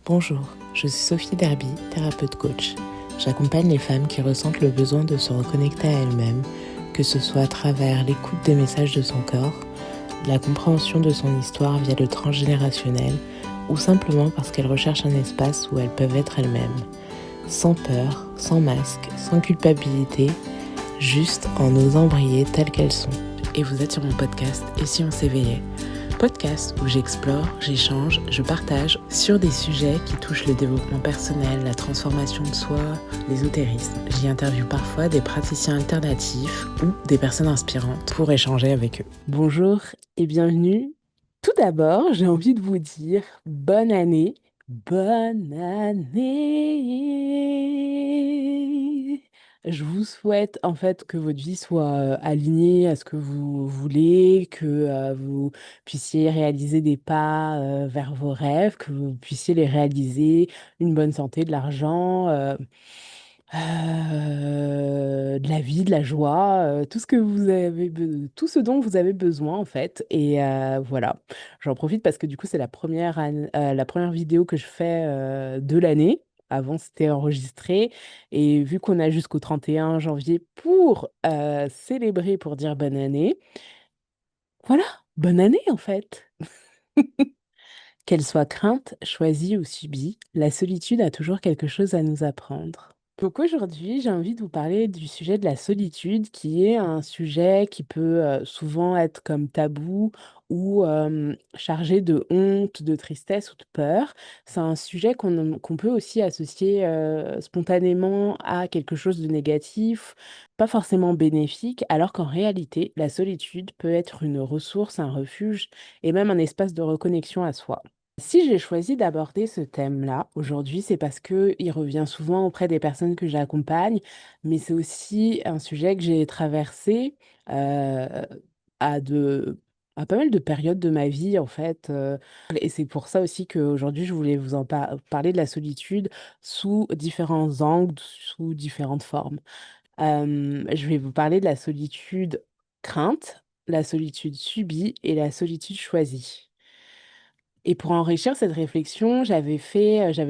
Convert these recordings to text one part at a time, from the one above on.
Bonjour, je suis Sophie Derby, thérapeute coach. J'accompagne les femmes qui ressentent le besoin de se reconnecter à elles-mêmes, que ce soit à travers l'écoute des messages de son corps, la compréhension de son histoire via le transgénérationnel, ou simplement parce qu'elles recherchent un espace où elles peuvent être elles-mêmes, sans peur, sans masque, sans culpabilité, juste en osant briller telles qu'elles sont. Et vous êtes sur mon podcast « Et si on s'éveillait ?» Podcast où j'explore, j'échange, je partage sur des sujets qui touchent le développement personnel, la transformation de soi, l'ésotérisme. J'y interviewe parfois des praticiens alternatifs ou des personnes inspirantes pour échanger avec eux. Bonjour et bienvenue. Tout d'abord, j'ai envie de vous dire bonne année. Bonne année. Je vous souhaite en fait que votre vie soit alignée à ce que vous voulez, que vous puissiez réaliser des pas vers vos rêves, que vous puissiez les réaliser, une bonne santé, de l'argent, de la vie, de la joie, tout ce que vous avez, tout ce dont vous avez besoin en fait. Et voilà, j'en profite parce que du coup c'est la première vidéo que je fais de l'année. Avant, c'était enregistré. Et vu qu'on a jusqu'au 31 janvier pour célébrer, pour dire bonne année, voilà, bonne année en fait. Qu'elle soit crainte, choisie ou subie, la solitude a toujours quelque chose à nous apprendre. Donc aujourd'hui, j'ai envie de vous parler du sujet de la solitude, qui est un sujet qui peut souvent être comme tabou ou chargé de honte, de tristesse ou de peur. C'est un sujet qu'on peut aussi associer spontanément à quelque chose de négatif, pas forcément bénéfique, alors qu'en réalité, la solitude peut être une ressource, un refuge et même un espace de reconnexion à soi. Si j'ai choisi d'aborder ce thème-là aujourd'hui, c'est parce que il revient souvent auprès des personnes que j'accompagne, mais c'est aussi un sujet que j'ai traversé euh, à de à pas mal de périodes de ma vie en fait, et c'est pour ça aussi qu'aujourd'hui je voulais vous parler de la solitude sous différents angles, sous différentes formes. Je vais vous parler de la solitude crainte, la solitude subie et la solitude choisie. Et pour enrichir cette réflexion, j'avais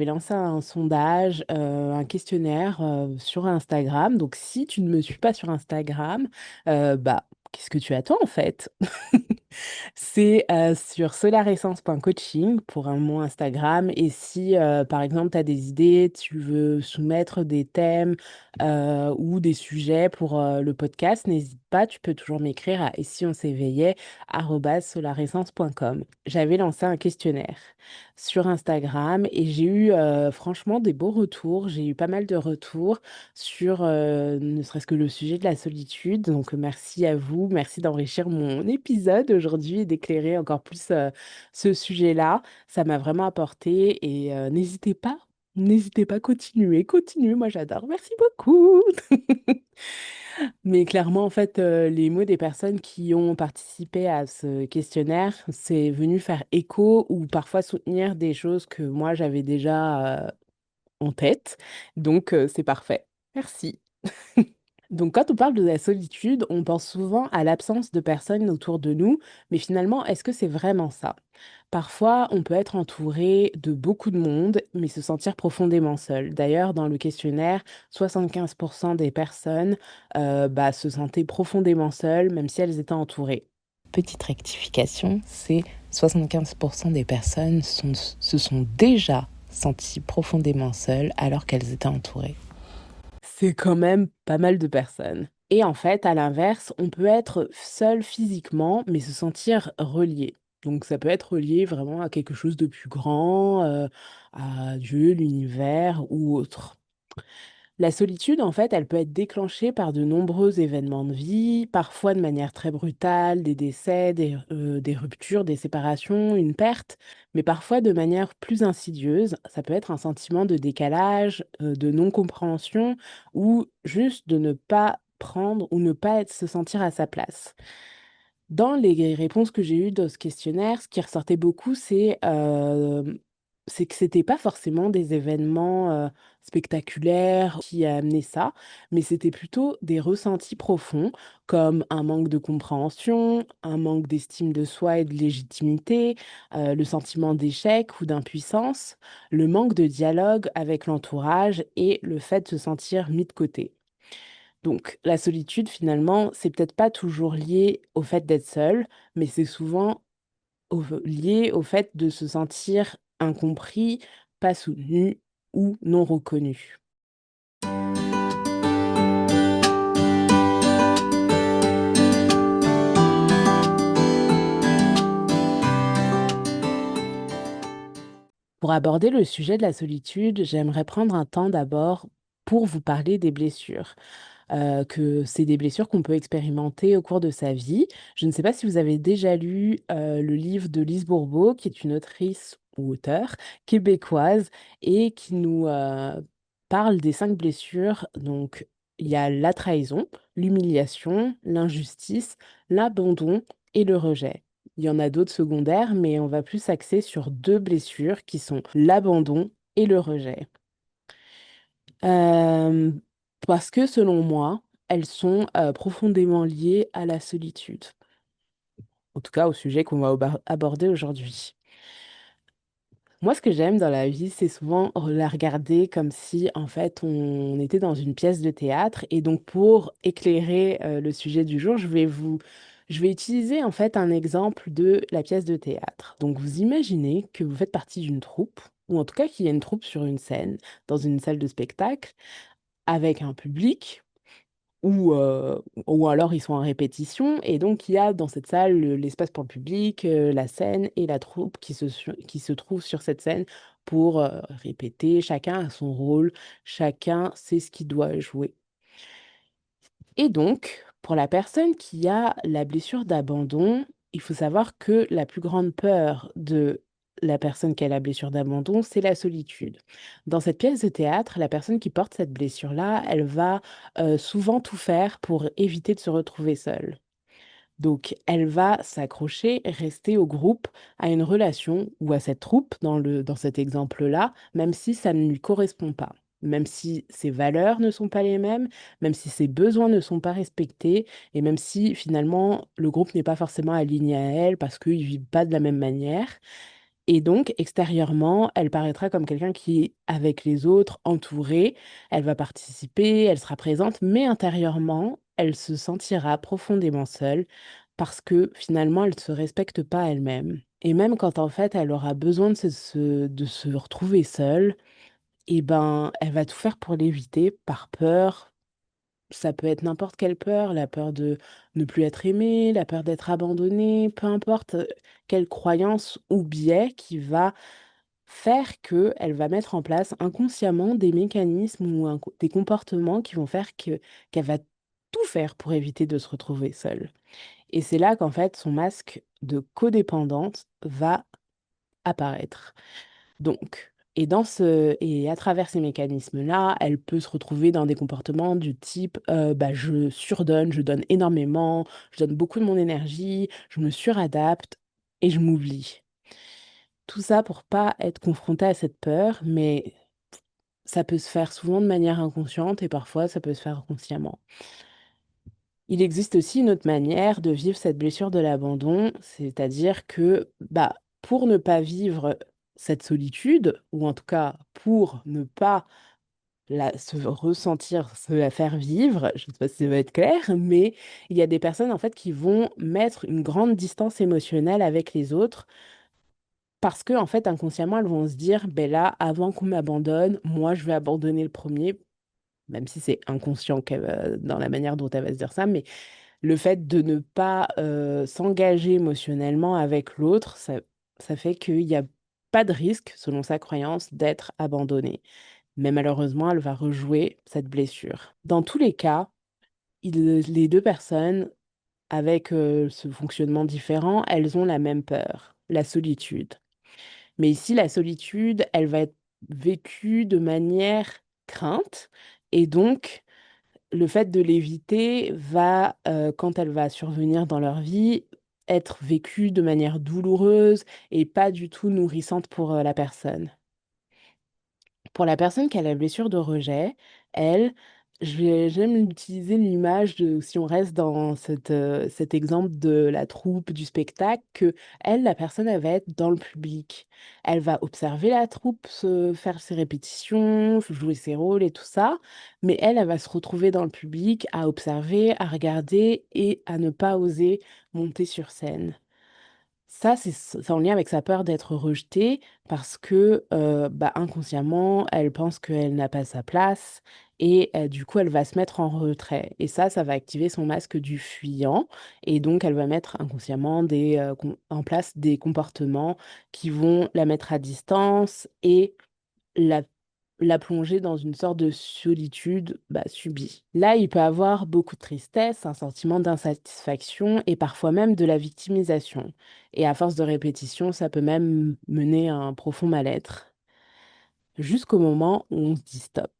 lancé un sondage, un questionnaire, sur Instagram. Donc si tu ne me suis pas sur Instagram, bah, qu'est-ce que tu attends en fait? C'est sur solaressence.coaching pour un mot Instagram. Et si, par exemple, tu as des idées, tu veux soumettre des thèmes ou des sujets pour le podcast, n'hésite pas, tu peux toujours m'écrire à et si on s'éveillait @solaressence.com. J'avais lancé un questionnaire sur Instagram et j'ai eu franchement des beaux retours. J'ai eu pas mal de retours sur ne serait-ce que le sujet de la solitude. Donc merci à vous, merci d'enrichir mon épisode aujourd'hui et d'éclairer encore plus ce sujet-là. Ça m'a vraiment apporté et n'hésitez pas, continuez, continuez, moi j'adore. Merci beaucoup. Mais clairement, en fait, les mots des personnes qui ont participé à ce questionnaire, c'est venu faire écho ou parfois soutenir des choses que moi j'avais déjà en tête. Donc, c'est parfait. Merci. Donc, quand on parle de la solitude, on pense souvent à l'absence de personnes autour de nous, mais finalement, est-ce que c'est vraiment ça? Parfois, on peut être entouré de beaucoup de monde, mais se sentir profondément seul. D'ailleurs, dans le questionnaire, 75% des personnes bah, se sentaient profondément seules, même si elles étaient entourées. Petite rectification, c'est 75% des personnes se sont déjà senties profondément seules alors qu'elles étaient entourées. C'est quand même pas mal de personnes. Et en fait, à l'inverse, on peut être seul physiquement, mais se sentir relié. Donc ça peut être relié vraiment à quelque chose de plus grand, à Dieu, l'univers ou autre. La solitude, en fait, elle peut être déclenchée par de nombreux événements de vie, parfois de manière très brutale, des décès, des ruptures, des séparations, une perte, mais parfois de manière plus insidieuse. Ça peut être un sentiment de décalage, de non-compréhension ou juste de ne pas prendre ou ne pas se sentir à sa place. Dans les réponses que j'ai eues dans ce questionnaire, ce qui ressortait beaucoup, c'est c'est que c'était pas forcément des événements spectaculaires qui a amené ça, mais c'était plutôt des ressentis profonds, comme un manque de compréhension, un manque d'estime de soi et de légitimité, le sentiment d'échec ou d'impuissance, le manque de dialogue avec l'entourage et le fait de se sentir mis de côté. Donc la solitude, finalement, c'est peut-être pas toujours lié au fait d'être seul, mais c'est souvent lié au fait de se sentir incompris, pas soutenu ou non reconnu. Pour aborder le sujet de la solitude, j'aimerais prendre un temps d'abord pour vous parler des blessures. Que c'est des blessures qu'on peut expérimenter au cours de sa vie. Je ne sais pas si vous avez déjà lu, le livre de Lise Bourbeau, qui est une autrice ou auteure québécoise et qui nous, parle des 5 blessures. Donc il y a la trahison, l'humiliation, l'injustice, l'abandon et le rejet. Il y en a d'autres secondaires, mais on va plus s'axer sur 2 blessures qui sont l'abandon et le rejet. Hem, Parce que selon moi, elles sont, profondément liées à la solitude. En tout cas, au sujet qu'on va aborder aujourd'hui. Moi, ce que j'aime dans la vie, c'est souvent la regarder comme si, en fait, on était dans une pièce de théâtre et donc pour éclairer, le sujet du jour, je vais utiliser, en fait, un exemple de la pièce de théâtre. Donc vous imaginez que vous faites partie d'une troupe ou en tout cas qu'il y a une troupe sur une scène, dans une salle de spectacle avec un public ou alors ils sont en répétition et donc il y a dans cette salle, l'espace pour le public, la scène et la troupe qui se trouve sur cette scène pour, répéter. Chacun a son rôle, chacun sait ce qu'il doit jouer. Et donc, pour la personne qui a la blessure d'abandon, il faut savoir que la plus grande peur de la personne qui a la blessure d'abandon, c'est la solitude. Dans cette pièce de théâtre, la personne qui porte cette blessure-là, elle va souvent tout faire pour éviter de se retrouver seule. Donc, elle va s'accrocher, rester au groupe, à une relation ou à cette troupe dans cet exemple-là, même si ça ne lui correspond pas. Même si ses valeurs ne sont pas les mêmes, même si ses besoins ne sont pas respectés et même si finalement le groupe n'est pas forcément aligné à elle parce qu'ils vivent pas de la même manière. Et donc, extérieurement, elle paraîtra comme quelqu'un qui est avec les autres, entourée. Elle va participer, elle sera présente, mais intérieurement, elle se sentira profondément seule parce que finalement, elle ne se respecte pas elle-même. Et même quand en fait, elle aura besoin de se retrouver seule, et ben, elle va tout faire pour l'éviter par peur. Ça peut être n'importe quelle peur, la peur de ne plus être aimée, la peur d'être abandonnée, peu importe, quelle croyance ou biais qui va faire qu'elle va mettre en place inconsciemment des mécanismes ou des comportements qui vont faire qu'elle va tout faire pour éviter de se retrouver seule. Et c'est là qu'en fait son masque de codépendante va apparaître. Donc et à travers ces mécanismes-là, elle peut se retrouver dans des comportements du type, bah, je surdonne, je donne énormément, je donne beaucoup de mon énergie, je me suradapte et je m'oublie. Tout ça pour pas être confrontée à cette peur, mais ça peut se faire souvent de manière inconsciente et parfois ça peut se faire consciemment. Il existe aussi une autre manière de vivre cette blessure de l'abandon, c'est-à-dire que, bah, pour ne pas vivre cette solitude, ou en tout cas pour ne pas se ressentir, se la faire vivre, je ne sais pas si ça va être clair, mais il y a des personnes en fait qui vont mettre une grande distance émotionnelle avec les autres parce que en fait inconsciemment elles vont se dire, ben là, avant qu'on m'abandonne, moi je vais abandonner le premier, même si c'est inconscient dans la manière dont elle va se dire ça, mais le fait de ne pas, s'engager émotionnellement avec l'autre, ça fait qu'il y a pas de risque, selon sa croyance, d'être abandonnée. Mais malheureusement, elle va rejouer cette blessure. Dans tous les cas, les 2 personnes avec, ce fonctionnement différent, elles ont la même peur, la solitude. Mais ici, la solitude, elle va être vécue de manière crainte et donc le fait de l'éviter va, quand elle va survenir dans leur vie, être vécue de manière douloureuse et pas du tout nourrissante pour la personne. Pour la personne qui a la blessure de rejet, elle, j'aime utiliser l'image de si on reste dans cet exemple de la troupe, du spectacle, que elle, la personne, elle va être dans le public. Elle va observer la troupe se faire ses répétitions, jouer ses rôles et tout ça, mais elle va se retrouver dans le public à observer, à regarder et à ne pas oser monter sur scène. Ça, c'est en lien avec sa peur d'être rejetée parce que, bah, inconsciemment, elle pense qu'elle n'a pas sa place et du coup, elle va se mettre en retrait et ça va activer son masque du fuyant et donc elle va mettre inconsciemment en place des comportements qui vont la mettre à distance et la la plonger dans une sorte de solitude, bah, subie. Là, il peut avoir beaucoup de tristesse, un sentiment d'insatisfaction et parfois même de la victimisation. Et à force de répétition, ça peut même mener à un profond mal-être, jusqu'au moment où on se dit stop.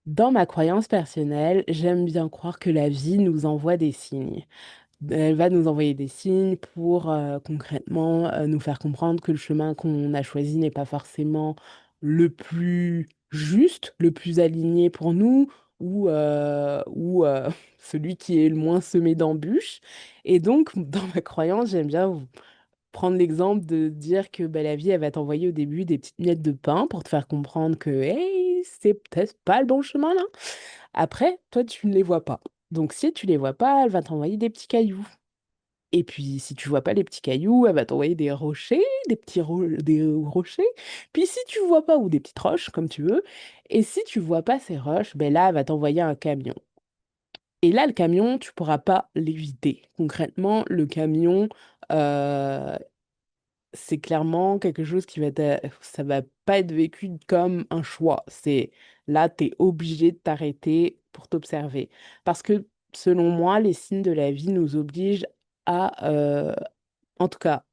Dans ma croyance personnelle, j'aime bien croire que la vie nous envoie des signes. Elle va nous envoyer des signes pour, concrètement, nous faire comprendre que le chemin qu'on a choisi n'est pas forcément le plus juste, le plus aligné pour nous ou celui qui est le moins semé d'embûches et donc dans ma croyance, j'aime bien prendre l'exemple de dire que, bah, la vie, elle va t'envoyer au début des petites miettes de pain pour te faire comprendre que: «Hey, c'est peut-être pas le bon chemin là». Après, toi, tu ne les vois pas. Donc si tu les vois pas, elle va t'envoyer des petits cailloux. Et puis, si tu vois pas les petits cailloux, elle va t'envoyer des rochers, des rochers. Puis si tu vois pas ou des petites roches, comme tu veux. Et si tu vois pas ces roches, ben là, elle va t'envoyer un camion. Et là, le camion, tu pourras pas l'éviter. Concrètement, le camion, heu, c'est clairement quelque chose qui va être, ça va pas être vécu comme un choix. C'est là, tu es obligé de t'arrêter pour t'observer. Parce que, selon moi, les signes de la vie nous obligent à, en tout cas,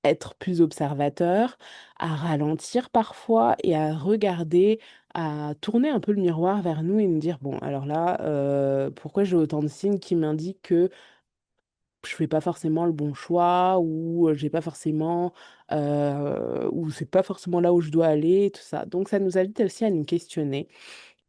être plus observateur, à ralentir parfois et à regarder, à tourner un peu le miroir vers nous et nous dire: «Bon, alors là, pourquoi j'ai autant de signes qui m'indiquent que je fais pas forcément le bon choix ou j'ai pas forcément, ou c'est pas forcément là où je dois aller», tout ça. Donc ça nous invite aussi à nous questionner.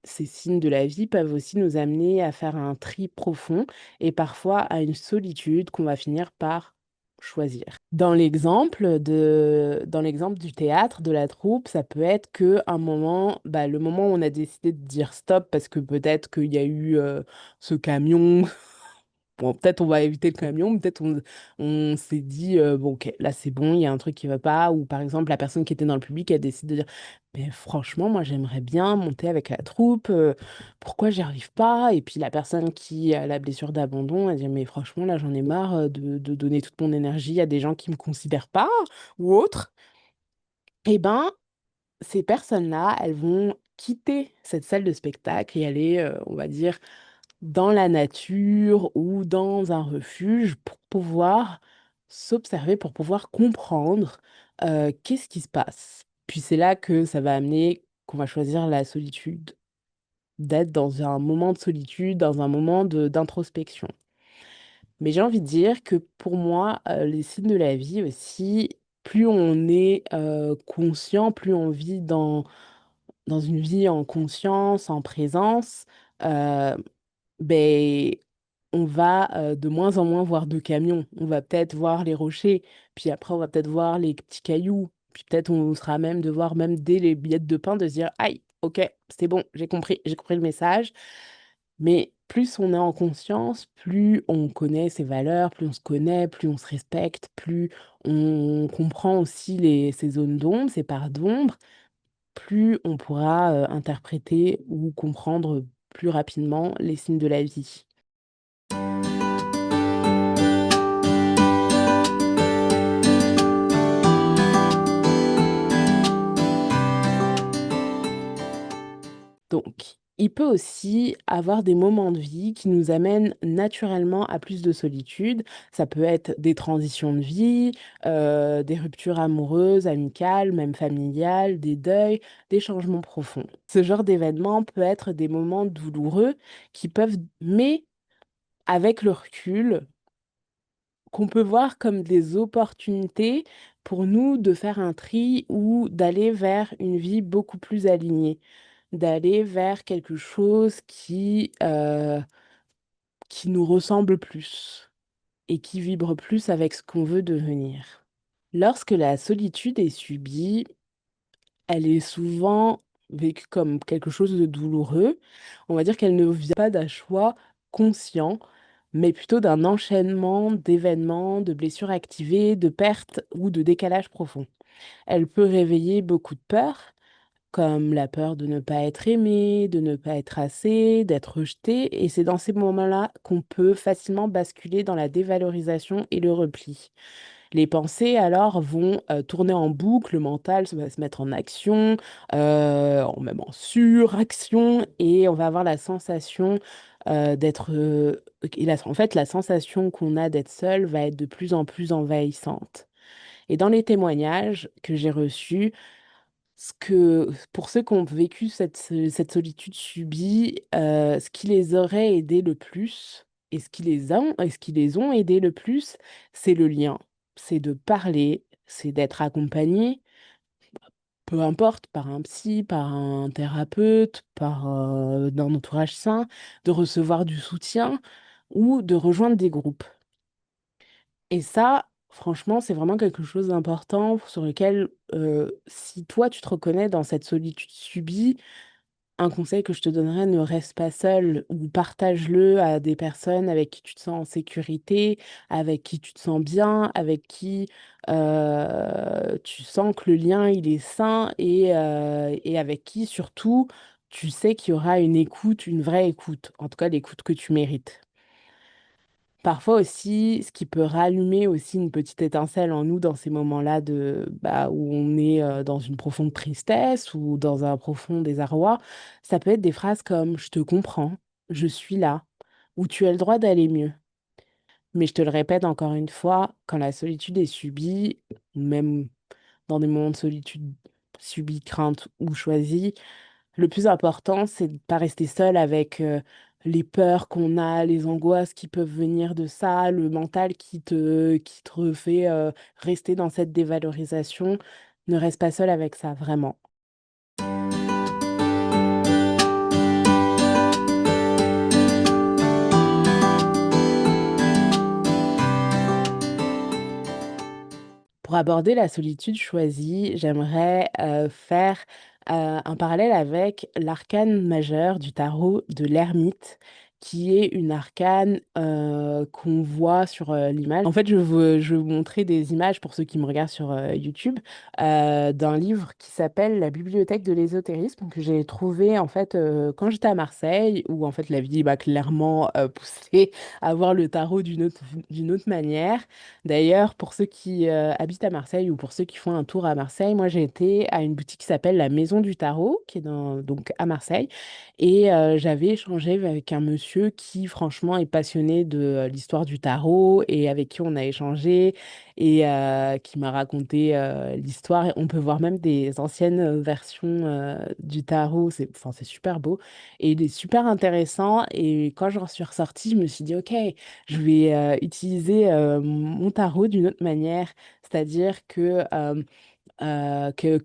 Ces signes de la vie peuvent aussi nous amener à faire un tri profond et parfois à une solitude qu'on va finir par choisir. Dans l'exemple du théâtre, de la troupe, ça peut être que un moment, bah, le moment où on a décidé de dire stop parce que peut-être qu'il y a eu, ce camion. Bon, peut-être on va éviter le camion, peut-être on s'est dit, «Bon OK, là c'est bon, il y a un truc qui va pas» ou par exemple la personne qui était dans le public, elle décide de dire: «Mais franchement, moi j'aimerais bien monter avec la troupe, pourquoi j'y arrive pas?» et puis la personne qui a la blessure d'abandon, elle dit: «Mais franchement là j'en ai marre, de donner toute mon énergie à des gens qui me considèrent pas» ou autre. Et ben, ces personnes-là, elles vont quitter cette salle de spectacle et aller, on va dire dans la nature ou dans un refuge pour pouvoir s'observer, pour pouvoir comprendre, qu'est-ce qui se passe? Puis c'est là que ça va amener qu'on va choisir la solitude, d'être dans un moment de solitude, dans un moment d'introspection. Mais j'ai envie de dire que pour moi, les signes de la vie aussi, plus on est, conscient, plus on vit dans une vie en conscience, en présence, heu beh, on va, de moins en moins voir de camions. On va peut-être voir les rochers, puis après on va peut-être voir les petits cailloux, puis peut-être on sera même de voir même dès les billettes de pain de se dire: «Aïe, OK, c'est bon, j'ai compris le message». Mais plus on est en conscience, plus on connaît ses valeurs, plus on se connaît, plus on se respecte, plus on comprend aussi ces zones d'ombre, ces parts d'ombre, plus on pourra, interpréter ou comprendre plus rapidement les signes de la vie. Donc, il peut aussi avoir des moments de vie qui nous amènent naturellement à plus de solitude. Ça peut être des transitions de vie, des ruptures amoureuses, amicales, même familiales, des deuils, des changements profonds. Ce genre d'événement peut être des moments douloureux qui peuvent, mais avec le recul, qu'on peut voir comme des opportunités pour nous de faire un tri ou d'aller vers une vie beaucoup plus alignée, d'aller vers quelque chose qui nous ressemble plus et qui vibre plus avec ce qu'on veut devenir. Lorsque la solitude est subie, elle est souvent vécue comme quelque chose de douloureux. On va dire qu'elle ne vient pas d'un choix conscient, mais plutôt d'un enchaînement d'événements, de blessures activées, de pertes ou de décalage profond. Elle peut réveiller beaucoup de peurs, comme la peur de ne pas être aimé, de ne pas être assez, d'être rejeté, et c'est dans ces moments-là qu'on peut facilement basculer dans la dévalorisation et le repli. Les pensées, alors, vont tourner en boucle, le mental va se mettre en action, même en suraction, et on va avoir la sensation d'être... en fait, la sensation qu'on a d'être seul va être de plus en plus envahissante. Et dans les témoignages que j'ai reçus, pour ceux qui ont vécu cette solitude subie, ce qui les aurait aidés le plus et ce qui les ont aidés le plus, c'est le lien. C'est de parler, c'est d'être accompagné, peu importe, par un psy, par un thérapeute, d'un entourage sain, de recevoir du soutien ou de rejoindre des groupes. Et ça, franchement, c'est vraiment quelque chose d'important sur lequel, si toi, tu te reconnais dans cette solitude subie, un conseil que je te donnerais, ne reste pas seul ou partage-le à des personnes avec qui tu te sens en sécurité, avec qui tu te sens bien, avec qui tu sens que le lien, il est sain et avec qui, surtout, tu sais qu'il y aura une écoute, une vraie écoute, en tout cas l'écoute que tu mérites. Parfois aussi, ce qui peut rallumer aussi une petite étincelle en nous dans ces moments-là où on est dans une profonde tristesse ou dans un profond désarroi, ça peut être des phrases comme «Je te comprends», «Je suis là» ou «Tu as le droit d'aller mieux». Mais je te le répète encore une fois, quand la solitude est subie, même dans des moments de solitude subie, crainte ou choisie, le plus important, c'est de ne pas rester seul avec les peurs qu'on a, les angoisses qui peuvent venir de ça, le mental qui te fait rester dans cette dévalorisation. Ne reste pas seul avec ça, vraiment. Pour aborder la solitude choisie, j'aimerais faire un parallèle avec l'arcane majeur du tarot de l'ermite, qui est une arcane qu'on voit sur l'image. En fait, je vais vous montrer des images pour ceux qui me regardent sur YouTube d'un livre qui s'appelle La bibliothèque de l'ésotérisme, que j'ai trouvé en fait quand j'étais à Marseille, où en fait la vie m'a clairement poussée à voir le tarot d'une autre manière. D'ailleurs, pour ceux qui habitent à Marseille ou pour ceux qui font un tour à Marseille, moi j'ai été à une boutique qui s'appelle la Maison du Tarot, qui est donc à Marseille, et j'avais échangé avec un monsieur qui franchement est passionné de l'histoire du tarot et avec qui on a échangé et qui m'a raconté l'histoire. Et on peut voir même des anciennes versions du tarot, enfin, c'est super beau et il est super intéressant. Et quand j'en suis ressortie, je me suis dit, ok, je vais utiliser mon tarot d'une autre manière, c'est-à-dire que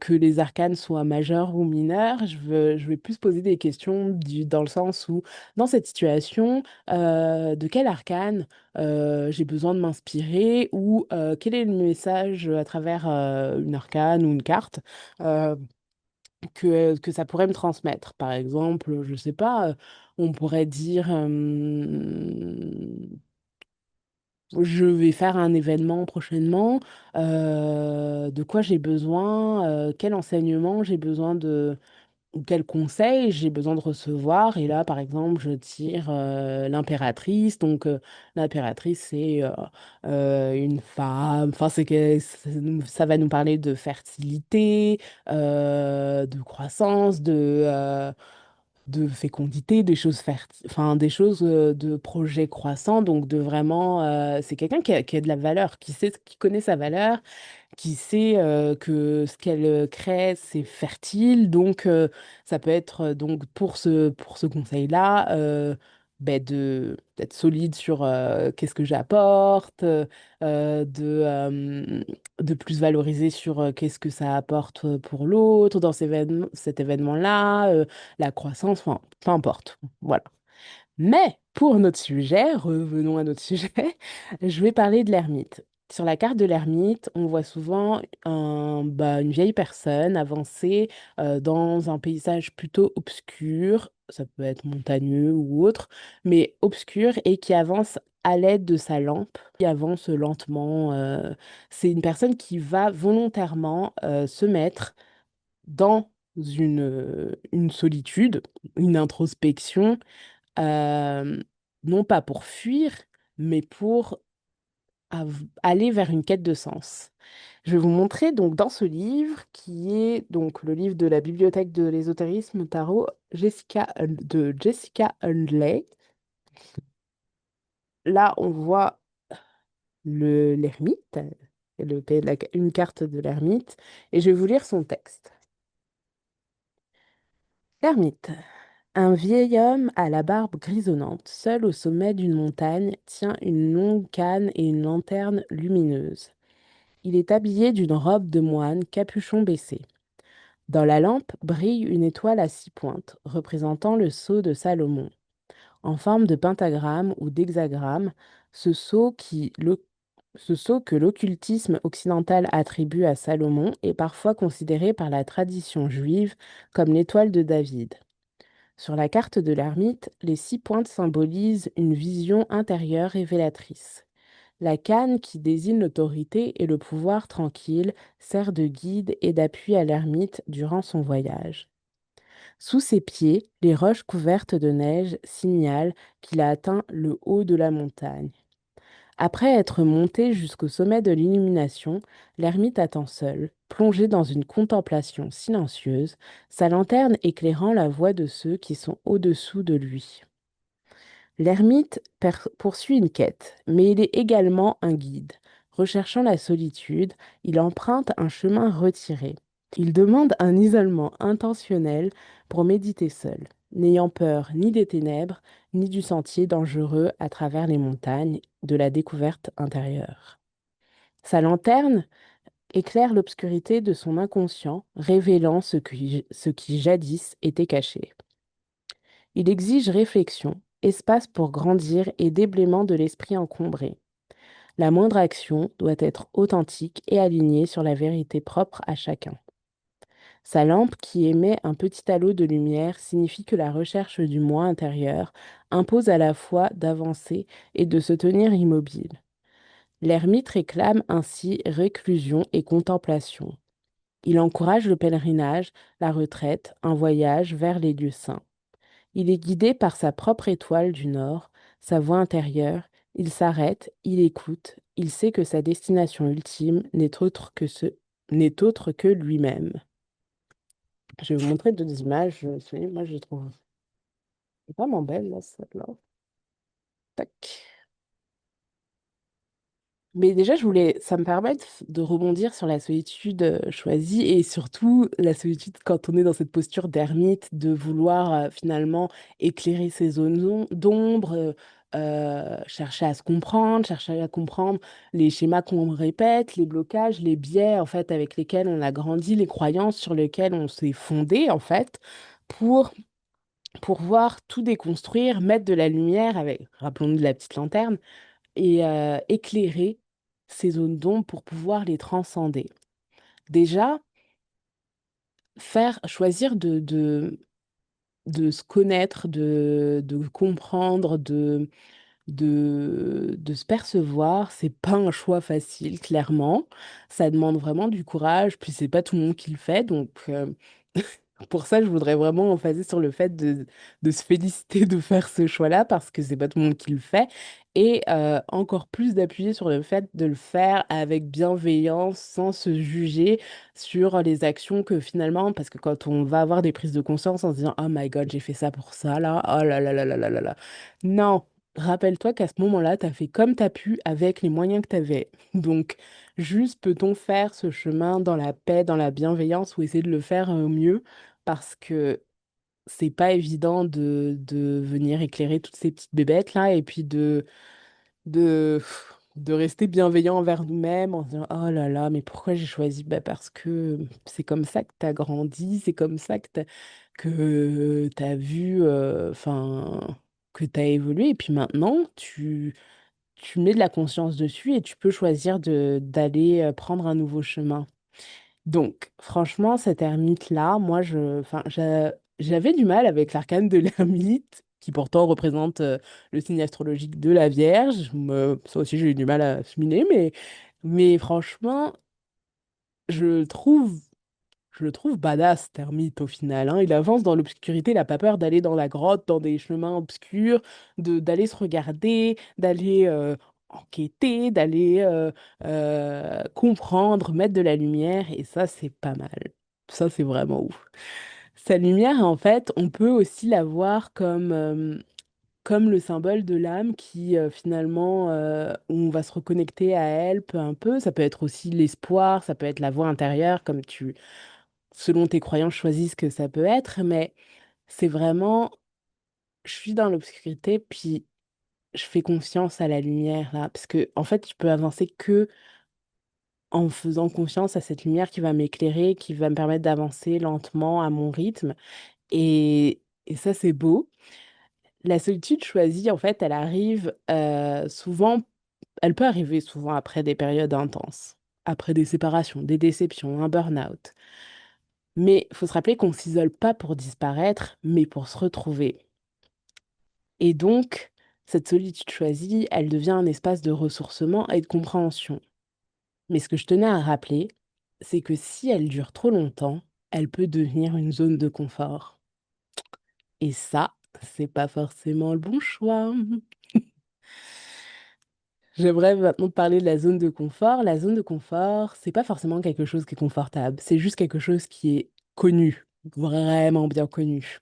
les arcanes soient majeurs ou mineurs. Je vais plus poser des questions dans le sens où, dans cette situation, de quel arcane j'ai besoin de m'inspirer ou quel est le message à travers une arcane ou une carte euh, que ça pourrait me transmettre. Par exemple, je sais pas, on pourrait dire je vais faire un événement prochainement, de quoi j'ai besoin, quel enseignement j'ai besoin ou quel conseil j'ai besoin de recevoir. Et là, par exemple, je tire l'impératrice. Donc, l'impératrice, c'est une femme. Enfin, ça va nous parler de fertilité, de croissance, de fécondité, des choses enfin des choses de projets croissants, donc de vraiment, c'est quelqu'un qui a de la valeur, qui connaît sa valeur, qui sait que ce qu'elle crée, c'est fertile. Donc, ça peut être donc pour ce conseil-là, d'être solide sur qu'est-ce que j'apporte, de plus valoriser sur qu'est-ce que ça apporte pour l'autre dans cet événement-là, la croissance, enfin, peu importe. Voilà. Mais pour notre sujet, revenons à notre sujet, je vais parler de l'ermite. Sur la carte de l'ermite, on voit souvent une vieille personne avancer dans un paysage plutôt obscur, ça peut être montagneux ou autre, mais obscur et qui avance à l'aide de sa lampe, qui avance lentement. C'est une personne qui va volontairement se mettre dans une solitude, une introspection euh, non pas pour fuir, mais pour aller vers une quête de sens. Je vais vous montrer donc dans ce livre, qui est donc le livre de la bibliothèque de l'ésotérisme tarot de Jessica Hundley. Là, on voit l'ermite, une carte de l'ermite, et je vais vous lire son texte. L'ermite. Un vieil homme à la barbe grisonnante, seul au sommet d'une montagne, tient une longue canne et une lanterne lumineuse. Il est habillé d'une robe de moine, capuchon baissé. Dans la lampe brille une étoile à 6 pointes, représentant le sceau de Salomon. En forme de pentagramme ou d'hexagramme, ce sceau, ce sceau que l'occultisme occidental attribue à Salomon est parfois considéré par la tradition juive comme l'étoile de David. Sur la carte de l'ermite, les 6 pointes symbolisent une vision intérieure révélatrice. La canne, qui désigne l'autorité et le pouvoir tranquille, sert de guide et d'appui à l'ermite durant son voyage. Sous ses pieds, les roches couvertes de neige signalent qu'il a atteint le haut de la montagne. Après être monté jusqu'au sommet de l'illumination, l'ermite attend seul, plongé dans une contemplation silencieuse, sa lanterne éclairant la voie de ceux qui sont au-dessous de lui. L'ermite poursuit une quête, mais il est également un guide. Recherchant la solitude, il emprunte un chemin retiré. Il demande un isolement intentionnel pour méditer seul, n'ayant peur ni des ténèbres, ni du sentier dangereux à travers les montagnes, de la découverte intérieure. Sa lanterne éclaire l'obscurité de son inconscient, révélant ce qui jadis était caché. Il exige réflexion, espace pour grandir et déblaiement de l'esprit encombré. La moindre action doit être authentique et alignée sur la vérité propre à chacun. Sa lampe, qui émet un petit halo de lumière, signifie que la recherche du moi intérieur impose à la fois d'avancer et de se tenir immobile. L'ermite réclame ainsi réclusion et contemplation. Il encourage le pèlerinage, la retraite, un voyage vers les lieux saints. Il est guidé par sa propre étoile du Nord, sa voix intérieure. Il s'arrête, il écoute, il sait que sa destination ultime n'est autre que lui-même. Je vais vous montrer deux images. Moi, je les trouve vraiment belles, là, celle-là. Tac. Mais déjà, ça me permet de rebondir sur la solitude choisie et surtout la solitude quand on est dans cette posture d'ermite, de vouloir finalement éclairer ses d'ombre, chercher à se comprendre, chercher à comprendre les schémas qu'on répète, les blocages, les biais en fait avec lesquels on a grandi, les croyances sur lesquelles on s'est fondé en fait, pour voir tout déconstruire, mettre de la lumière avec, rappelons-nous de la petite lanterne et éclairer ces zones d'ombre pour pouvoir les transcender. Déjà, choisir de se connaître, de comprendre, de se percevoir, c'est pas un choix facile, clairement. Ça demande vraiment du courage, puis c'est pas tout le monde qui le fait, donc Pour ça, je voudrais vraiment emphaser sur le fait de se féliciter de faire ce choix-là parce que c'est pas tout le monde qui le fait. Et encore plus d'appuyer sur le fait de le faire avec bienveillance, sans se juger sur les actions que finalement, parce que quand on va avoir des prises de conscience en se disant, Oh my God, j'ai fait ça pour ça, là, oh là là là là là là là. Non, rappelle-toi qu'à ce moment-là, tu as fait comme tu as pu avec les moyens que tu avais. Donc, juste peut-on faire ce chemin dans la paix, dans la bienveillance ou essayer de le faire au mieux? Parce que c'est pas évident de venir éclairer toutes ces petites bébêtes là et puis de rester bienveillant envers nous-mêmes en se disant oh là là, mais pourquoi j'ai choisi? Bah parce que c'est comme ça que t'as grandi, c'est comme ça que t'as vu, enfin, que t'as évolué et puis maintenant tu mets de la conscience dessus et tu peux choisir d'aller prendre un nouveau chemin. Donc, franchement, cette ermite-là, moi, enfin, j'avais du mal avec l'arcane de l'ermite, qui pourtant représente le signe astrologique de la Vierge. Ça aussi, j'ai eu du mal à assimiler, mais franchement, je le trouve, je le trouve badass, cet ermite, au final, hein. Il avance dans l'obscurité, il n'a pas peur d'aller dans la grotte, dans des chemins obscurs, d'aller se regarder, d'aller enquêter, d'aller comprendre, mettre de la lumière, et ça, c'est pas mal. Ça, c'est vraiment ouf. Sa lumière, en fait, on peut aussi la voir comme le symbole de l'âme qui, finalement, on va se reconnecter à elle peu à peu. Ça peut être aussi l'espoir, ça peut être la voix intérieure, comme selon tes croyances, choisis ce que ça peut être, mais c'est vraiment, je suis dans l'obscurité, puis je fais confiance à la lumière, là, parce que, en fait, je peux avancer que en faisant confiance à cette lumière qui va m'éclairer, qui va me permettre d'avancer lentement à mon rythme, et ça, c'est beau. La solitude choisie, en fait, elle arrive souvent, elle peut arriver souvent après des périodes intenses, après des séparations, des déceptions, un burn-out. Mais il faut se rappeler qu'on ne s'isole pas pour disparaître, mais pour se retrouver. Et donc, cette solitude choisie, elle devient un espace de ressourcement et de compréhension. Mais ce que je tenais à rappeler, c'est que si elle dure trop longtemps, elle peut devenir une zone de confort. Et ça, c'est pas forcément le bon choix. J'aimerais maintenant te parler de la zone de confort. La zone de confort, c'est pas forcément quelque chose qui est confortable, c'est juste quelque chose qui est connu, vraiment bien connu.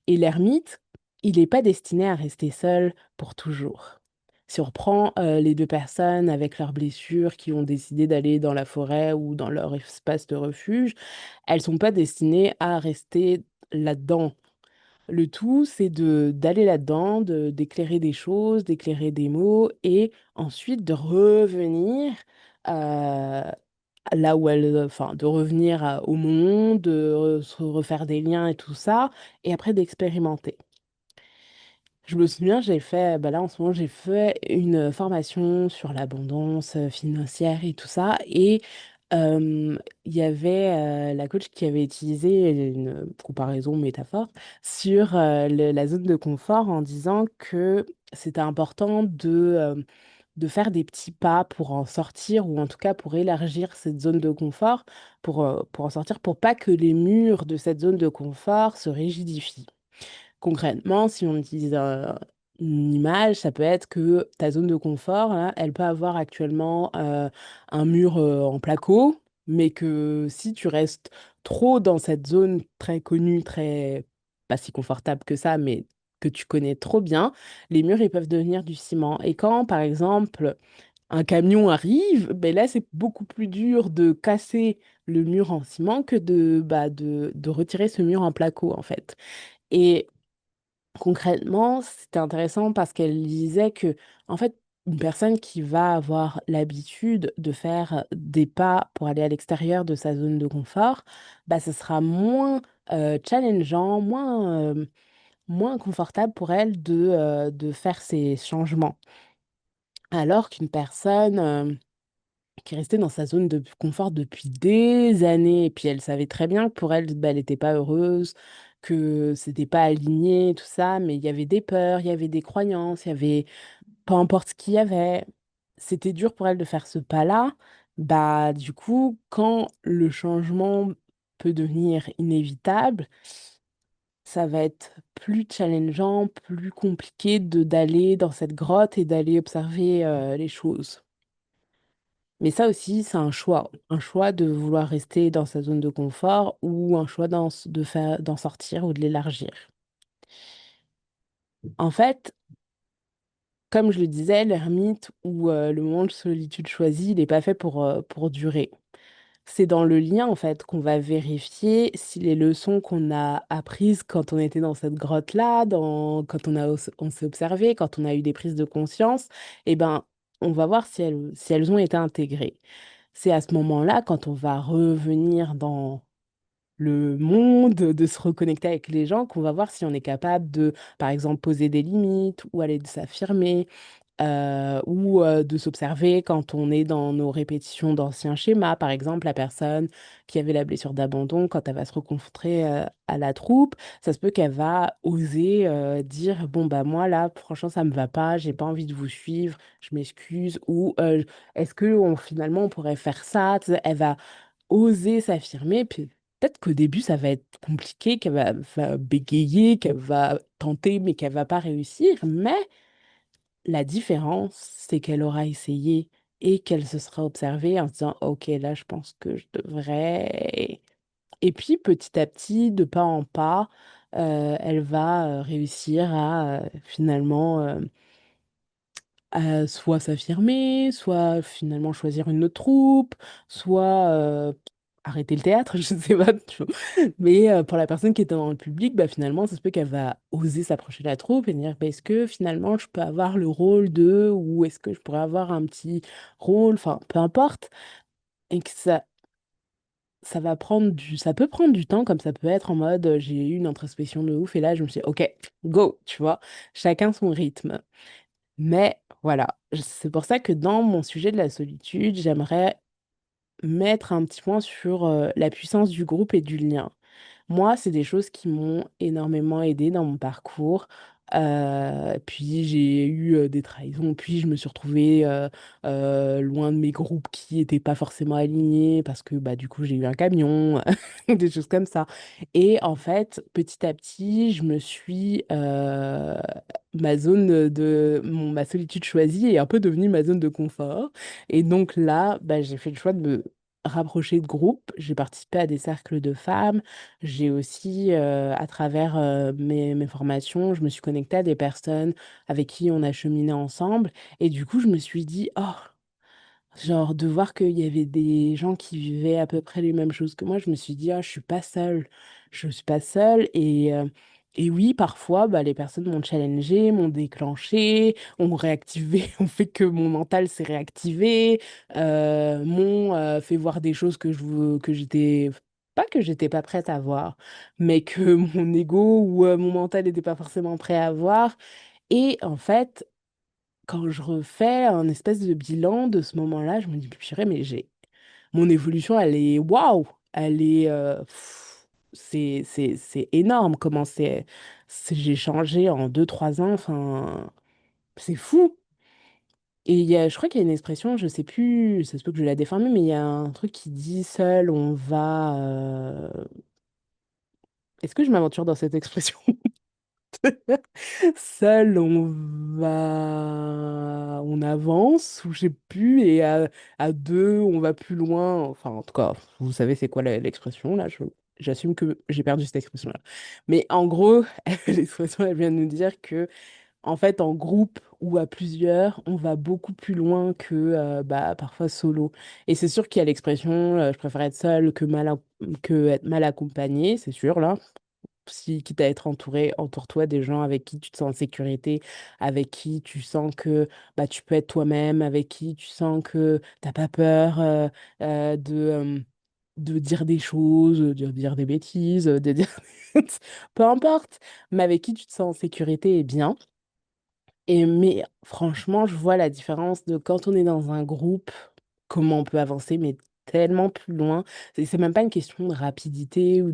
Et l'ermite, il n'est pas destiné à rester seul pour toujours. Si on reprend les deux personnes avec leurs blessures qui ont décidé d'aller dans la forêt ou dans leur espace de refuge, elles sont pas destinées à rester là-dedans. Le tout, c'est d'aller là-dedans, d'éclairer des choses, d'éclairer des mots et ensuite de revenir euh, là où elle, enfin, de revenir au monde, se refaire des liens et tout ça, et après d'expérimenter. Je me souviens, j'ai fait, bah là en ce moment, j'ai fait une formation sur l'abondance financière et tout ça. Et il y avait la coach qui avait utilisé une comparaison, une métaphore, sur la zone de confort en disant que c'était important de faire des petits pas pour en sortir, ou en tout cas pour élargir cette zone de confort, pour en sortir, pour pas que les murs de cette zone de confort se rigidifient. Concrètement, si on utilise une image, ça peut être que ta zone de confort, là, elle peut avoir actuellement un mur en placo, mais que si tu restes trop dans cette zone très connue, très pas si confortable que ça, mais que tu connais trop bien, les murs, ils peuvent devenir du ciment. Et quand, par exemple, un camion arrive, ben là, c'est beaucoup plus dur de casser le mur en ciment que de retirer ce mur en placo, en fait. Et concrètement, c'était intéressant parce qu'elle disait que, en fait, une personne qui va avoir l'habitude de faire des pas pour aller à l'extérieur de sa zone de confort, bah, ce sera moins challengeant, moins confortable pour elle de faire ces changements. Alors qu'une personne qui restait dans sa zone de confort depuis des années, et puis elle savait très bien que pour elle, bah, elle n'était pas heureuse, que c'était pas aligné, tout ça, mais il y avait des peurs, il y avait des croyances, il y avait, peu importe ce qu'il y avait, c'était dur pour elle de faire ce pas-là. Bah, du coup, quand le changement peut devenir inévitable, ça va être plus challengeant, plus compliqué de d'aller dans cette grotte et d'aller observer les choses. Mais ça aussi, c'est un choix de vouloir rester dans sa zone de confort ou un choix de faire, d'en sortir ou de l'élargir. En fait, comme je le disais, l'ermite ou le moment de solitude choisi, il n'est pas fait pour durer. C'est dans le lien, en fait, qu'on va vérifier si les leçons qu'on a apprises quand on était dans cette grotte-là, quand on s'est observé, quand on a eu des prises de conscience, eh ben, on va voir si elles ont été intégrées. C'est à ce moment-là, quand on va revenir dans le monde, de se reconnecter avec les gens, qu'on va voir si on est capable de, par exemple, poser des limites ou aller de s'affirmer ou de s'observer quand on est dans nos répétitions d'anciens schémas. Par exemple, la personne qui avait la blessure d'abandon, quand elle va se rencontrer à la troupe, ça se peut qu'elle va oser dire, bon, bah moi là, franchement, ça me va pas, j'ai pas envie de vous suivre, je m'excuse, ou est-ce que finalement on pourrait faire ça? Tu sais, elle va oser s'affirmer, puis peut-être qu'au début, ça va être compliqué, va bégayer, qu'elle va tenter, mais qu'elle va pas réussir, mais la différence, c'est qu'elle aura essayé et qu'elle se sera observée en se disant, OK, là, je pense que je devrais. Et puis, petit à petit, de pas en pas, elle va réussir à finalement soit s'affirmer, soit finalement choisir une autre troupe, soit arrêter le théâtre, je sais pas. Tu vois. Mais pour la personne qui était dans le public, bah, finalement, ça se peut qu'elle va oser s'approcher de la troupe et dire, bah, est-ce que finalement je peux avoir le rôle de, ou est-ce que je pourrais avoir un petit rôle, enfin, peu importe. Et que ça va prendre ça peut prendre du temps, comme ça peut être en mode, j'ai eu une introspection de ouf et là, je me suis dit, OK, go, tu vois, chacun son rythme. Mais voilà, c'est pour ça que dans mon sujet de la solitude, j'aimerais mettre un petit point sur la puissance du groupe et du lien. Moi, c'est des choses qui m'ont énormément aidée dans mon parcours. Puis j'ai eu des trahisons, puis je me suis retrouvée loin de mes groupes qui n'étaient pas forcément alignés parce que bah, du coup j'ai eu un camion, des choses comme ça. Et en fait, petit à petit, je me suis... ma solitude choisie est un peu devenue ma zone de confort. Et donc là, bah, j'ai fait le choix de me rapprocher de groupes. J'ai participé à des cercles de femmes. J'ai aussi, à travers mes formations, je me suis connectée à des personnes avec qui on a cheminé ensemble. Et du coup, je me suis dit, oh, genre de voir qu'il y avait des gens qui vivaient à peu près les mêmes choses que moi, je me suis dit, ah, je suis pas seule. Je suis pas seule. Et oui, parfois, bah, les personnes m'ont challengée, m'ont déclenché, ont réactivé, ont fait que mon mental s'est réactivé, m'ont fait voir des choses que j'étais, pas que j'étais pas prête à voir, mais que mon ego ou mon mental n'était pas forcément prêt à voir. Et en fait, quand je refais un espèce de bilan de ce moment-là, je me dis, purée, mais mon évolution, elle est waouh! Elle est. C'est énorme comment j'ai changé en 2 3 ans. Enfin, c'est fou. Et je crois qu'il y a une expression, je sais plus, ça se peut que je la déforme, mais il y a un truc qui dit seul, on va. Est-ce que je m'aventure dans cette expression? Seul, on avance, ou je sais plus, et à deux, on va plus loin. Enfin, en tout cas, vous savez c'est quoi l'expression, là. J'assume que j'ai perdu cette expression-là. Mais en gros, l'expression, elle vient de nous dire que, en fait, en groupe ou à plusieurs, on va beaucoup plus loin que bah, parfois solo. Et c'est sûr qu'il y a l'expression, je préfère être seule que être mal accompagnée, c'est sûr, là. Si, quitte à être entouré, entoure-toi des gens avec qui tu te sens en sécurité, avec qui tu sens que bah, tu peux être toi-même, avec qui tu sens que t'as pas peur euh, de, euh, de dire des choses, de dire des bêtises, de dire... Peu importe, mais avec qui tu te sens en sécurité et bien. Mais franchement, je vois la différence de quand on est dans un groupe, comment on peut avancer, mais tellement plus loin. C'est même pas une question de rapidité ou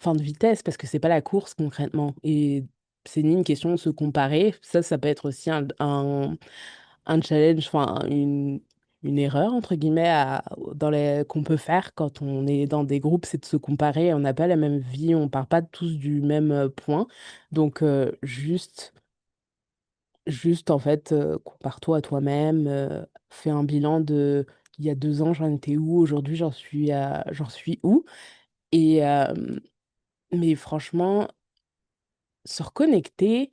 enfin, de vitesse, parce que c'est pas la course concrètement. Et c'est ni une question de se comparer. Ça peut être aussi un challenge, enfin, une erreur, entre guillemets, qu'on peut faire quand on est dans des groupes, c'est de se comparer. On n'a pas la même vie, on part pas tous du même point. Donc, juste en fait, compare-toi à toi-même, fais un bilan de il y a 2 ans, j'en étais où, aujourd'hui, j'en suis où. Et, mais franchement, se reconnecter,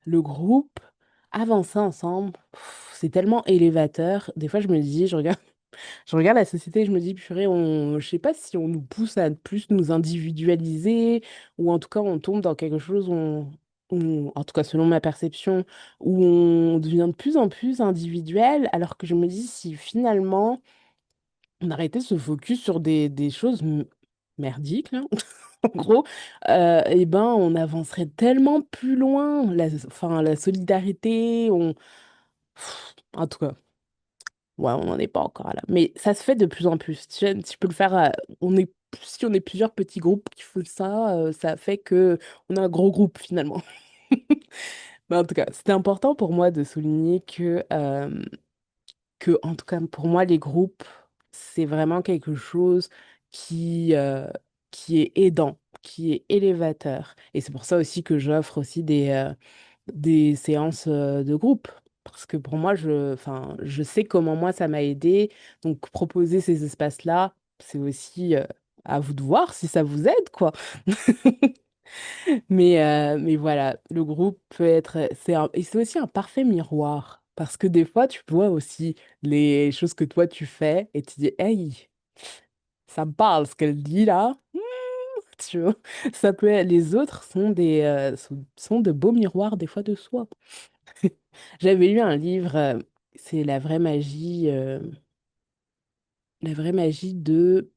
le groupe, avancer ensemble, c'est tellement élévateur. Des fois, je me dis, je regarde la société et je me dis, purée, je sais pas si on nous pousse à plus nous individualiser ou en tout cas on tombe dans quelque chose en tout cas selon ma perception, où on devient de plus en plus individuel alors que je me dis si finalement on arrêtait de se focus sur des choses merdiques, là, en gros, et ben on avancerait tellement plus loin. Enfin, la solidarité, en tout cas. Ouais, on n'en est pas encore là. Mais ça se fait de plus en plus. Tu peux le faire. Si on est plusieurs petits groupes qui font ça, ça fait que on a un gros groupe finalement. Mais en tout cas, c'était important pour moi de souligner que, en tout cas, pour moi, les groupes, c'est vraiment quelque chose qui, euh, qui est aidant, qui est élévateur. Et c'est pour ça aussi que j'offre aussi des séances de groupe. Parce que pour moi, enfin, je sais comment moi ça m'a aidé. Donc, proposer ces espaces-là, c'est aussi à vous de voir si ça vous aide, quoi. Mais voilà, le groupe peut être. Et c'est aussi un parfait miroir. Parce que des fois, tu vois aussi les choses que toi tu fais et tu dis, hey, ça me parle ce qu'elle dit là. Tu vois, les autres sont de beaux miroirs des fois de soi. J'avais lu un livre, c'est la vraie magie de...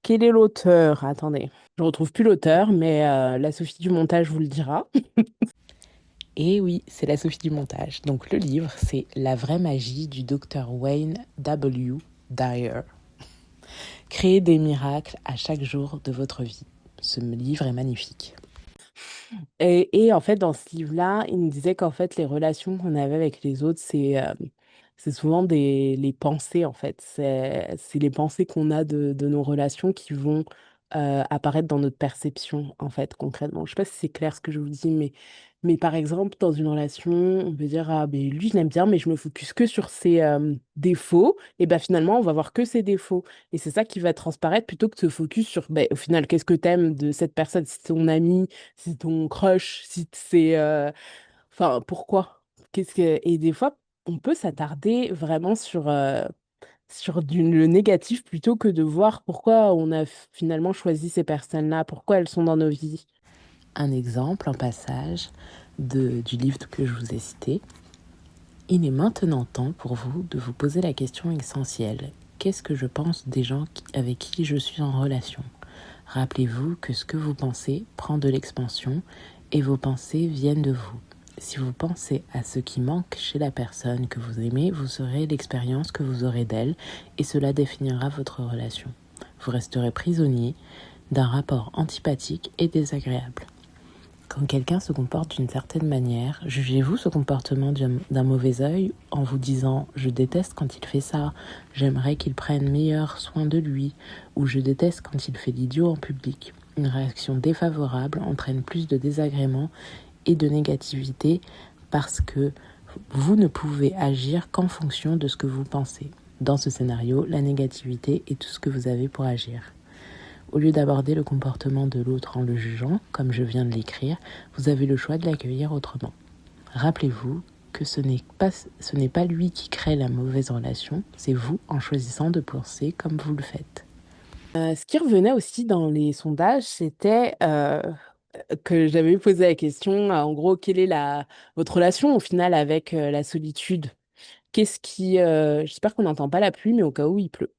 quel est l'auteur? Attendez, je retrouve plus l'auteur, mais la Sophie du montage vous le dira. Et oui, c'est la Sophie du montage. Donc le livre, c'est La vraie magie du docteur Wayne W. Dyer. Créez des miracles à chaque jour de votre vie. Ce livre est magnifique. Et en fait, dans ce livre-là, il me disait qu'en fait, les relations qu'on avait avec les autres, c'est souvent les pensées, en fait. C'est les pensées qu'on a de nos relations qui vont apparaître dans notre perception, en fait, concrètement. Je sais pas si c'est clair ce que je vous dis, mais par exemple, dans une relation, on peut dire, ah, ben lui, je l'aime bien, mais je me focus que sur ses défauts. Et ben finalement, on va voir que ses défauts. Et c'est ça qui va transparaître plutôt que de se focus sur, ben, au final, qu'est-ce que t'aimes de cette personne, si c'est ton ami, si c'est ton crush, si c'est... Enfin, pourquoi? Et des fois, on peut s'attarder vraiment sur le négatif plutôt que de voir pourquoi on a finalement choisi ces personnes-là, pourquoi elles sont dans nos vies. Un exemple, un passage du livre que je vous ai cité. Il est maintenant temps pour vous de vous poser la question essentielle. Qu'est-ce que je pense des gens avec qui je suis en relation? Rappelez-vous que ce que vous pensez prend de l'expansion et vos pensées viennent de vous. Si vous pensez à ce qui manque chez la personne que vous aimez, vous saurez l'expérience que vous aurez d'elle et cela définira votre relation. Vous resterez prisonnier d'un rapport antipathique et désagréable. Quand quelqu'un se comporte d'une certaine manière, jugez-vous ce comportement d'un mauvais œil en vous disant « je déteste quand il fait ça, j'aimerais qu'il prenne meilleur soin de lui » ou « je déteste quand il fait l'idiot en public ». Une réaction défavorable entraîne plus de désagréments et de négativité parce que vous ne pouvez agir qu'en fonction de ce que vous pensez. Dans ce scénario, la négativité est tout ce que vous avez pour agir. Au lieu d'aborder le comportement de l'autre en le jugeant, comme je viens de l'écrire, vous avez le choix de l'accueillir autrement. Rappelez-vous que ce n'est pas lui qui crée la mauvaise relation, c'est vous en choisissant de penser comme vous le faites. Ce qui revenait aussi dans les sondages, c'était que j'avais posé la question, en gros, quelle est votre relation au final avec la solitude? J'espère qu'on n'entend pas la pluie, mais au cas où il pleut.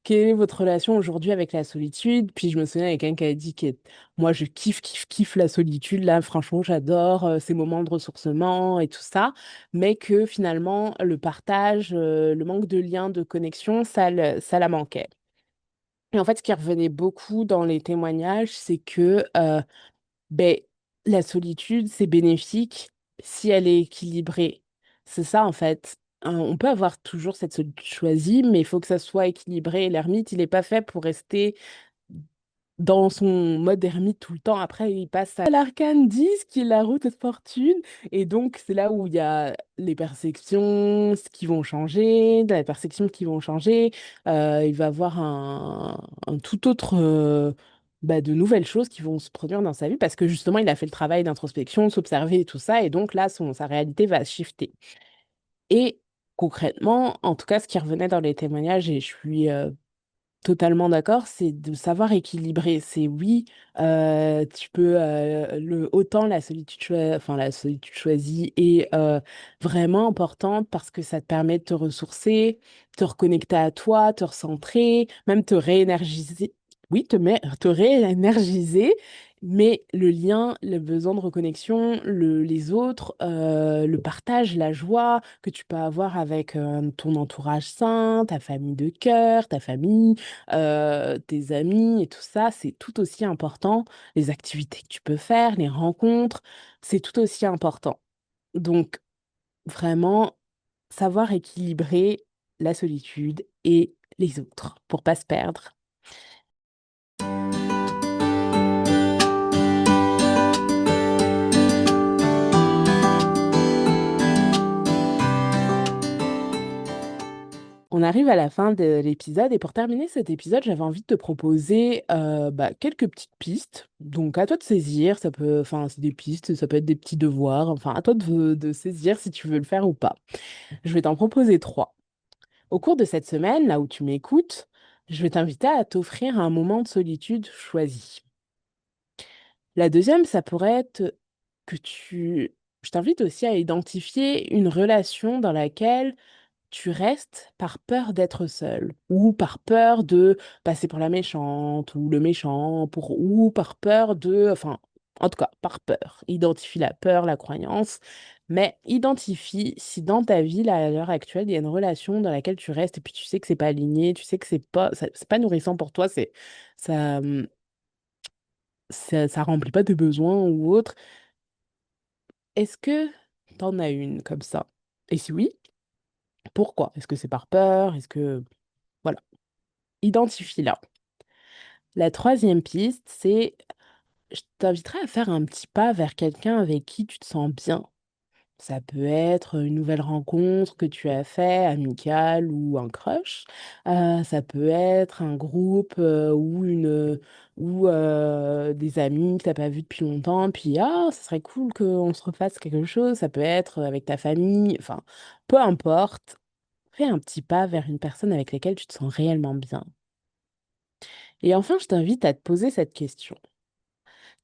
Quelle est votre relation aujourd'hui avec la solitude? Puis je me souviens avec quelqu'un qui a dit que moi je kiffe, kiffe, kiffe la solitude. Là, franchement, j'adore ces moments de ressourcement et tout ça. Mais que finalement, le partage, le manque de lien, de connexion, ça la manquait. Et en fait, ce qui revenait beaucoup dans les témoignages, c'est que ben, la solitude, c'est bénéfique si elle est équilibrée. C'est ça, en fait. on peut avoir toujours cette solitude choisie, mais il faut que ça soit équilibré. L'ermite, il n'est pas fait pour rester dans son mode ermite tout le temps. Après, il passe à l'arcane 10, qui est la route de fortune. Et donc, c'est là où il y a les perceptions qui vont changer, les perceptions qui vont changer. Il va avoir un tout autre, de nouvelles choses qui vont se produire dans sa vie parce que justement, il a fait le travail d'introspection, s'observer et tout ça. Et donc là, sa réalité va shifter. Et concrètement, en tout cas, ce qui revenait dans les témoignages, et je suis totalement d'accord, c'est de savoir équilibrer. C'est oui, tu peux autant la solitude choisie est vraiment importante parce que ça te permet de te ressourcer, te reconnecter à toi, te recentrer, même te réénergiser. Oui, te réénergiser, mais le lien, le besoin de reconnexion, les autres, le partage, la joie que tu peux avoir avec ton entourage sain, ta famille de cœur, ta famille, tes amis et tout ça, c'est tout aussi important. Les activités que tu peux faire, les rencontres, c'est tout aussi important. Donc, vraiment, savoir équilibrer la solitude et les autres pour pas se perdre. On arrive à la fin de l'épisode et pour terminer cet épisode, j'avais envie de te proposer quelques petites pistes. Donc à toi de saisir, enfin c'est des pistes, ça peut être des petits devoirs, enfin à toi de saisir si tu veux le faire ou pas. Je vais t'en proposer trois. Au cours de cette semaine, là où tu m'écoutes, je vais t'inviter à t'offrir un moment de solitude choisi. La deuxième, ça pourrait être que Je t'invite aussi à identifier une relation dans laquelle tu restes par peur d'être seul, ou par peur de passer pour la méchante, ou le méchant, ou par peur enfin, en tout cas, par peur. Identifie la peur, la croyance, mais identifie si dans ta vie, là, à l'heure actuelle, il y a une relation dans laquelle tu restes, et puis tu sais que c'est pas aligné, tu sais que c'est pas nourrissant pour toi, ça, ça remplit pas tes besoins ou autre. Est-ce que t'en as une comme ça? Et si oui, pourquoi? Est-ce que c'est par peur? Est-ce que... Voilà. Identifie-la. La troisième piste, c'est je t'inviterai à faire un petit pas vers quelqu'un avec qui tu te sens bien. Ça peut être une nouvelle rencontre que tu as fait, amicale ou un crush. Ça peut être un groupe ou des amis que tu n'as pas vus depuis longtemps. Puis, ah, ça serait cool qu'on se refasse quelque chose. Ça peut être avec ta famille. Enfin, peu importe. Fais un petit pas vers une personne avec laquelle tu te sens réellement bien. Et enfin, je t'invite à te poser cette question.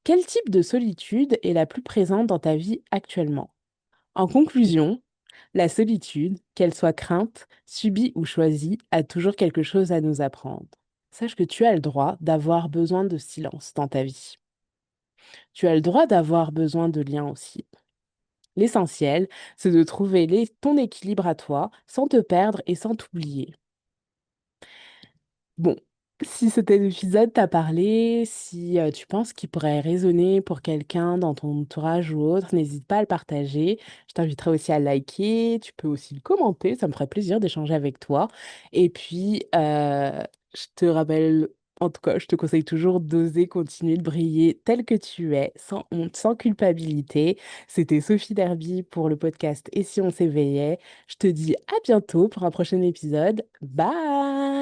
Quel type de solitude est la plus présente dans ta vie actuellement? En conclusion, la solitude, qu'elle soit crainte, subie ou choisie, a toujours quelque chose à nous apprendre. Sache que tu as le droit d'avoir besoin de silence dans ta vie. Tu as le droit d'avoir besoin de liens aussi. L'essentiel, c'est de trouver ton équilibre à toi, sans te perdre et sans t'oublier. Bon, si cet épisode t'a parlé, si tu penses qu'il pourrait résonner pour quelqu'un dans ton entourage ou autre, n'hésite pas à le partager. Je t'inviterai aussi à liker, tu peux aussi le commenter, ça me ferait plaisir d'échanger avec toi. Et puis, je te rappelle, en tout cas, je te conseille toujours d'oser continuer de briller tel que tu es, sans honte, sans culpabilité. C'était Sophie Derby pour le podcast Et si on s'éveillait? Je te dis à bientôt pour un prochain épisode. Bye!